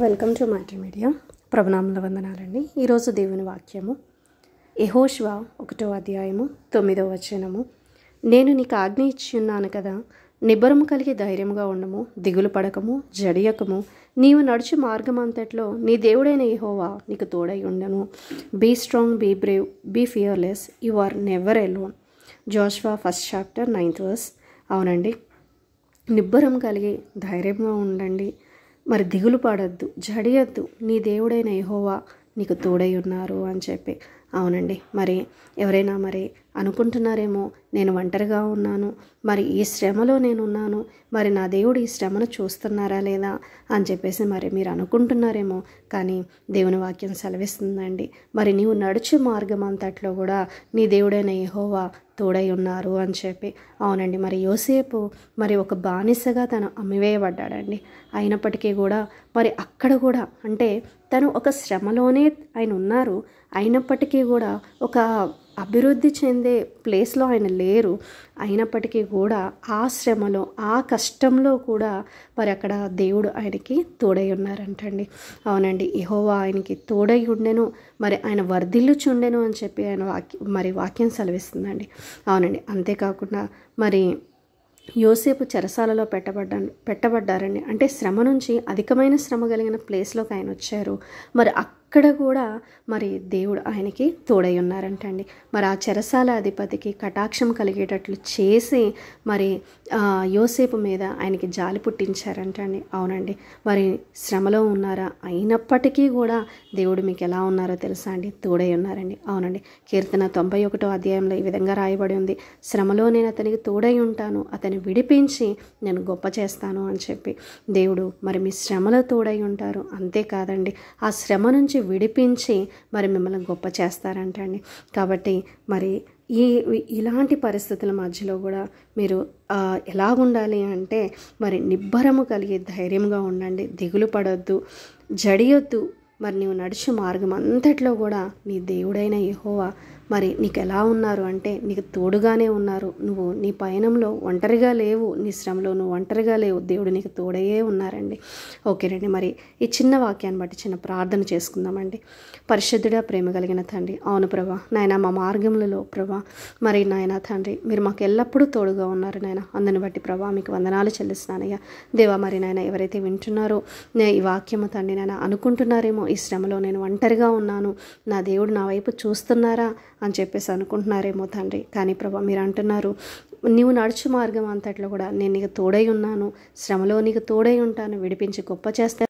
Welcome to మ్యాట్రీ media. ప్రభునామముల వందనాలండి. ఈరోజు దేవుని వాక్యము యెహోషువ 1వ అధ్యాయము 9వ వచనము. నేను నీకు ఆజ్ఞ ఇచ్చి ఉన్నాను కదా, నిబ్బరము కలిగి ధైర్యముగా ఉండము, దిగులు పడకము, జడియకము. నీవు నడుచు మార్గమంతట్లో నీ దేవుడైన యెహోవా నీకు తోడై ఉండను. Be strong, be brave, be fearless, you are never alone. Joshua 1st chapter 9th verse. అవునండి, నిబ్బరం కలిగి ధైర్యంగా ఉండండి, మరి దిగులు పడద్దు, జడియద్దు, నీ దేవుడైన యెహోవా నీకు తోడై ఉన్నారు అని చెప్పి. అవునండి, మరి ఎవరైనా మరి అనుకుంటున్నారేమో, నేను ఒంటరిగా ఉన్నాను, మరి ఈ శ్రమలో నేను ఉన్నాను, మరి నా దేవుడు ఈ శ్రమను చూస్తున్నారా లేదా అని చెప్పేసి మరి మీరు అనుకుంటున్నారేమో. కానీ దేవుని వాక్యం సెలవిస్తుందండి, మరి నీవు నడుచు మార్గం అంతట్లో కూడా నీ దేవుడైన యెహోవా తోడై ఉన్నారు అని చెప్పి. అవునండి, మరి యోసేపు మరి ఒక బానిసగా తను అమ్మివేయబడ్డాడండి. అయినప్పటికీ కూడా మరి అక్కడ కూడా అంటే తను ఒక శ్రమలోనే ఆయన ఉన్నారు, అయినప్పటికీ కూడా ఒక అభివృద్ధి చెందే ప్లేస్లో ఆయన లేరు. అయినప్పటికీ కూడా ఆ శ్రమలో, ఆ కష్టంలో కూడా మరి అక్కడ దేవుడు ఆయనకి తోడై ఉన్నారంటండి. అవునండి, యెహోవా ఆయనకి తోడై ఉండెను, మరి ఆయన వర్ధిల్లుచుండెను అని చెప్పి ఆయన వాక్యం సెలవిస్తుందండి. అవునండి, అంతేకాకుండా మరి యోసేపు చెరసాలలో పెట్టబడ్డారండి. అంటే శ్రమ నుంచి అధికమైన శ్రమ కలిగిన ప్లేస్లోకి ఆయన వచ్చారు. మరి అక్కడ కూడా మరి దేవుడు ఆయనకి తోడై ఉన్నారంటండి. మరి ఆ చెరసాల అధిపతికి కటాక్షం కలిగేటట్లు చేసి మరి యోసేపు మీద ఆయనకి జాలి పుట్టించారంటండి. అవునండి, మరి శ్రమలో ఉన్నారా, అయినప్పటికీ కూడా దేవుడు మీకు ఎలా ఉన్నారో తెలుసా అండి, తోడై ఉన్నారండి. అవునండి, కీర్తన 91వ అధ్యాయంలో ఈ విధంగా రాయబడి ఉంది, శ్రమలో నేను అతనికి తోడై ఉంటాను, అతని విడిపించి నేను గొప్ప చేస్తాను అని చెప్పి. దేవుడు మరి మీ శ్రమలో తోడై ఉంటారు, అంతేకాదండి ఆ శ్రమ నుంచి విడిపించి మరి మిమ్మల్ని గొప్ప చేస్తారంటండి. కాబట్టి మరి ఇలాంటి పరిస్థితుల మధ్యలో కూడా మీరు ఎలా ఉండాలి అంటే మరి నిబ్బరము కలిగి ధైర్యంగా ఉండండి, దిగులు పడొద్దు, జడియొద్దు. మరి నీవు నడిచే మార్గం అంతట్లో కూడా నీ దేవుడైన యెహోవా మరి నీకు ఎలా ఉన్నారు అంటే నీకు తోడుగానే ఉన్నారు. నువ్వు నీ పయనంలో ఒంటరిగా లేవు, నీ శ్రమలో నువ్వు ఒంటరిగా లేవు, దేవుడు నీకు తోడయే ఉన్నారండి. ఓకేనండి, మరి ఈ చిన్న వాక్యాన్ని బట్టి చిన్న ప్రార్థన చేసుకుందామండి. పరిశుద్ధుడా, ప్రేమ కలిగిన తండ్రి, అవును ప్రభా, నాయన మా మార్గములలో ప్రభా మరి నాయన తండ్రి మీరు మాకు ఎల్లప్పుడూ తోడుగా ఉన్నారు నాయన. అందుని బట్టి ప్రభా మీకు వందనాలు చెల్లిస్తున్నానయ్యా. దేవా, మరి నాయన ఎవరైతే వింటున్నారో ఈ వాక్యము తండ్రి నాయన అనుకుంటున్నారేమో, ఈ శ్రమలో నేను ఒంటరిగా ఉన్నాను, నా దేవుడు నా వైపు చూస్తున్నారా అని చెప్పేసి అనుకుంటున్నారేమో తండ్రి. కానీ ప్రభా మీరు అంటున్నారు, నీవు నడుచు మార్గం అంతట్లో కూడా నేను నీకు తోడై ఉన్నాను, శ్రమలో నీకు తోడై ఉంటాను, విడిపించి గొప్ప చేస్తాను.